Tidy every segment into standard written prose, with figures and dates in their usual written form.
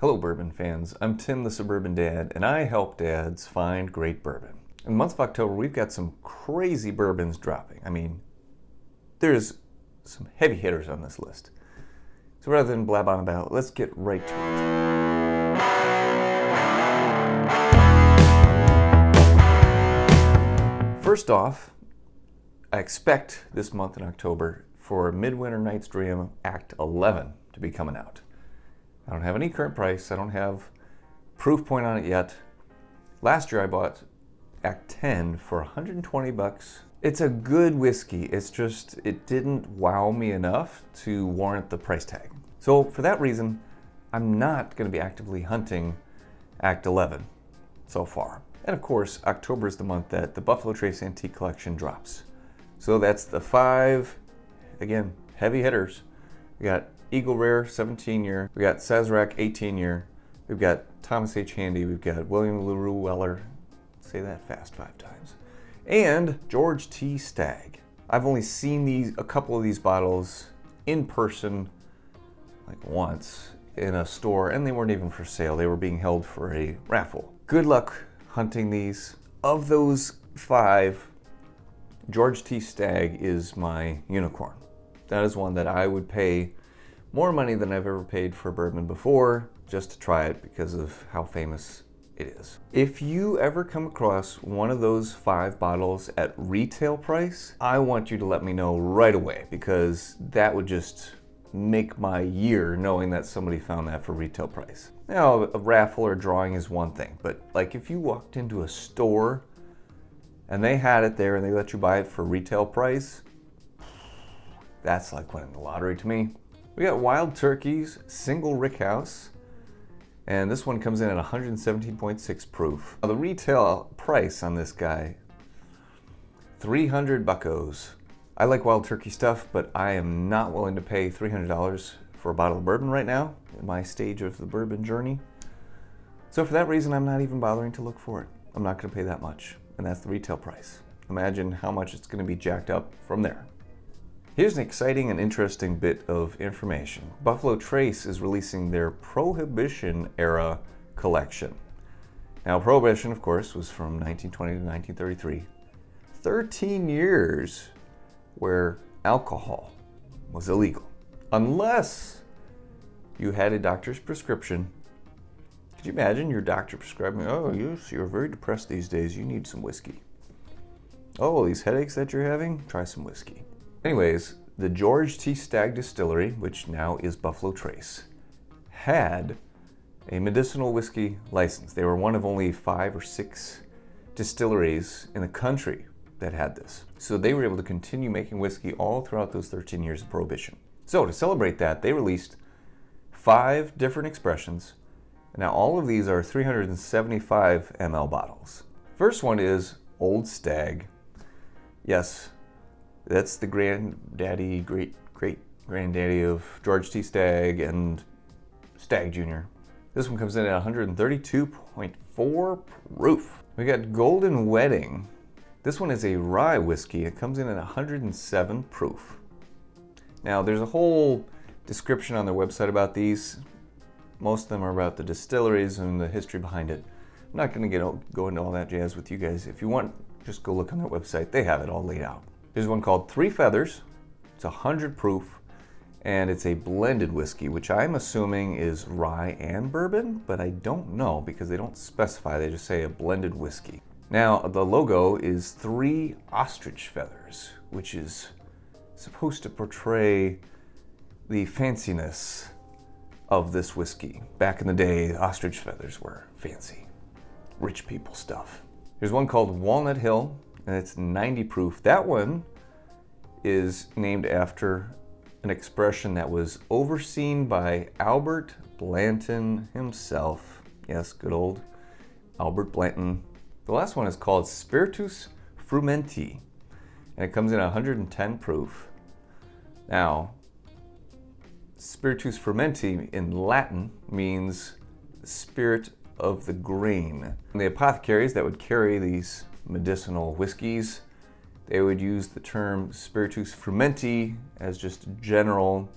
Hello bourbon fans, I'm Tim the Suburban Dad, and I help dads find great bourbon. In the month of October, we've got some crazy bourbons dropping. I mean, there's some heavy hitters on this list. So rather than blab on about it, let's get right to it. First off, I expect this month in October for Midwinter Night's Dream Act 11 to be coming out. I don't have any current price. I don't have proof point on it yet. Last year I bought Act 10 for 120 bucks. It's a good whiskey. It's just, it didn't wow me enough to warrant the price tag. So for that reason, I'm not going to be actively hunting Act 11 so far. And of course, October is the month that the Buffalo Trace Antique Collection drops. So that's the 5, again, heavy hitters. We got Eagle Rare 17 year, we got Sazerac 18 year, we've got Thomas H. Handy, we've got William LaRue Weller, say that fast 5 times, and George T. Stagg. I've only seen a couple of these bottles in person, like once, in a store, and they weren't even for sale. They were being held for a raffle. Good luck hunting these. Of those 5, George T. Stagg is my unicorn. That is one that I would pay more money than I've ever paid for bourbon before just to try it because of how famous it is. If you ever come across one of those 5 bottles at retail price, I want you to let me know right away, because that would just make my year knowing that somebody found that for retail price. Now, a raffle or drawing is one thing, but like if you walked into a store and they had it there and they let you buy it for retail price, that's like winning the lottery to me. We got Wild Turkey's single Rickhouse, and this one comes in at 117.6 proof. Now, the retail price on this guy, 300 buckos. I like Wild Turkey stuff, but I am not willing to pay $300 for a bottle of bourbon right now in my stage of the bourbon journey. So for that reason, I'm not even bothering to look for it. I'm not going to pay that much, and that's the retail price. Imagine how much it's going to be jacked up from there. Here's an exciting and interesting bit of information. Buffalo Trace is releasing their Prohibition era collection. Now, Prohibition, of course, was from 1920 to 1933. 13 years where alcohol was illegal, unless you had a doctor's prescription. Could you imagine your doctor prescribing, oh, yes, you're very depressed these days, you need some whiskey. Oh, these headaches that you're having, try some whiskey. Anyways, the George T. Stagg Distillery, which now is Buffalo Trace, had a medicinal whiskey license. They were one of only 5 or 6 distilleries in the country that had this. So they were able to continue making whiskey all throughout those 13 years of Prohibition. So to celebrate that, they released 5 different expressions. Now all of these are 375 ml bottles. First one is Old Stag. Yes, that's the granddaddy, great-great-granddaddy of George T. Stagg and Stagg Jr. This one comes in at 132.4 proof. We got Golden Wedding. This one is a rye whiskey. It comes in at 107 proof. Now, there's a whole description on their website about these. Most of them are about the distilleries and the history behind it. I'm not going to go into all that jazz with you guys. If you want, just go look on their website. They have it all laid out. There's one called 3 Feathers. It's 100 proof, and it's a blended whiskey, which I'm assuming is rye and bourbon, but I don't know because they don't specify. They just say a blended whiskey. Now, the logo is 3 ostrich feathers, which is supposed to portray the fanciness of this whiskey. Back in the day, ostrich feathers were fancy, rich people stuff. There's one called Walnut Hill, and it's 90 proof. That one is named after an expression that was overseen by Albert Blanton himself. Yes, good old Albert Blanton. The last one is called Spiritus Frumenti, and it comes in 110 proof. Now, Spiritus Frumenti in Latin means spirit of the grain. And the apothecaries that would carry these medicinal whiskeys, they would use the term Spiritus Frumenti as just general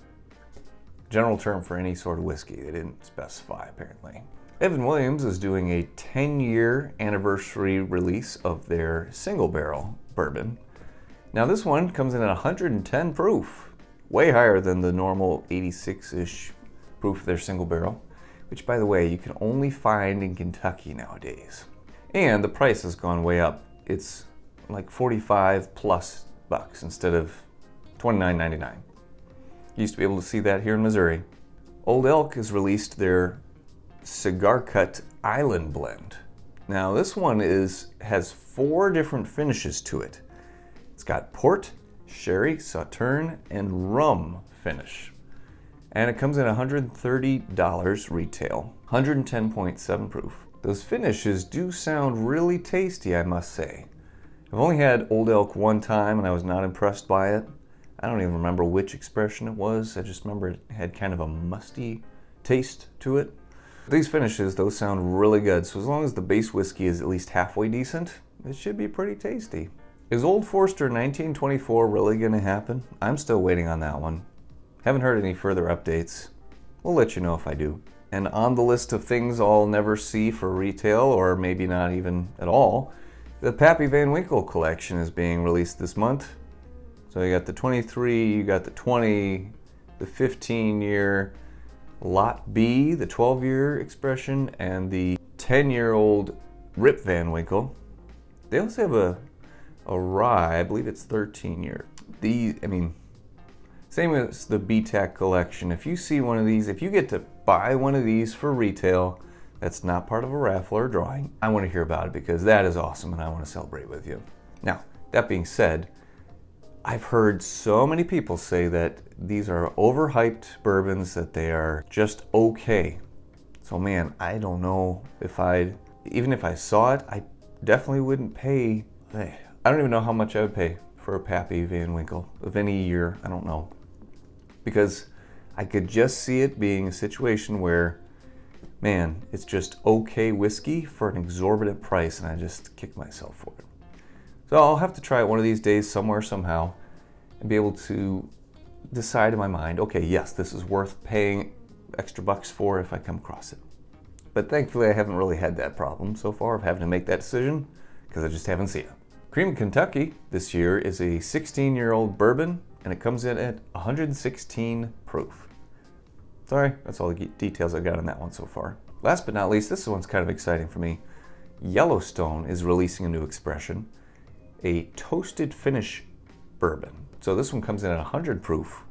general term for any sort of whiskey. They didn't specify, apparently. Evan Williams is doing a 10-year anniversary release of their single barrel bourbon. Now this one comes in at 110 proof, way higher than the normal 86-ish proof of their single barrel, which, by the way, you can only find in Kentucky nowadays. And the price has gone way up. It's like 45 plus bucks instead of $29.99. You used to be able to see that here in Missouri. Old Elk has released their Cigar Cut Island Blend. Now this one has 4 different finishes to it. It's got port, sherry, sauterne, and rum finish. And it comes in $130 retail, 110.7 proof. Those finishes do sound really tasty, I must say. I've only had Old Elk one time and I was not impressed by it. I don't even remember which expression it was. I just remember it had kind of a musty taste to it. These finishes, those sound really good. So as long as the base whiskey is at least halfway decent, it should be pretty tasty. Is Old Forester 1924 really going to happen? I'm still waiting on that one. Haven't heard any further updates. We'll let you know if I do. And on the list of things I'll never see for retail, or maybe not even at all, the Pappy Van Winkle collection is being released this month. So you got the 23, you got the 20, the 15-year Lot B, the 12-year expression, and the 10-year-old Rip Van Winkle. They also have a rye, I believe it's 13-year. Same as the BTAC collection. If you see one of these, if you get to buy one of these for retail, that's not part of a raffle or drawing, I want to hear about it because that is awesome and I want to celebrate with you. Now, that being said, I've heard so many people say that these are overhyped bourbons, that they are just okay. So man, I don't know if even if I saw it, I definitely wouldn't pay. I don't even know how much I would pay for a Pappy Van Winkle of any year, I don't know. Because I could just see it being a situation where, man, it's just okay whiskey for an exorbitant price and I just kick myself for it. So I'll have to try it one of these days somewhere, somehow, and be able to decide in my mind, okay, yes, this is worth paying extra bucks for if I come across it. But thankfully I haven't really had that problem so far of having to make that decision because I just haven't seen it. Cream Kentucky this year is a 16-year-old bourbon and it comes in at 116 proof. Sorry, that's all the details I got on that one so far. Last but not least, this one's kind of exciting for me. Yellowstone is releasing a new expression, a toasted finish bourbon. So this one comes in at 100 proof.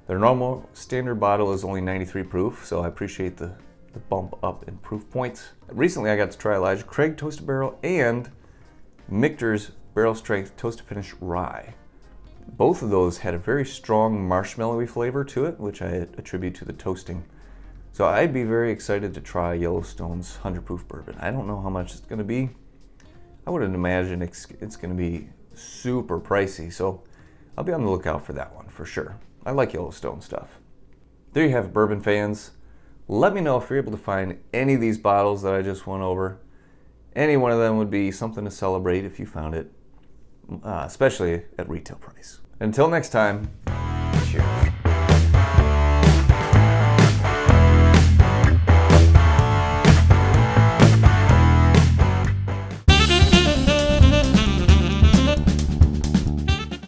Their normal standard bottle is only 93 proof, so I appreciate the bump up in proof points. Recently I got to try Elijah Craig Toasted Barrel and Michter's Barrel Strength Toasted Finish Rye. Both of those had a very strong marshmallowy flavor to it, which I attribute to the toasting. So I'd be very excited to try Yellowstone's 100 proof bourbon. I don't know how much it's going to be. I wouldn't imagine it's going to be super pricey, so I'll be on the lookout for that one for sure. I like Yellowstone stuff. There you have it, bourbon fans. Let me know if you're able to find any of these bottles that I just went over. Any one of them would be something to celebrate if you found it, especially at retail price. Until next time,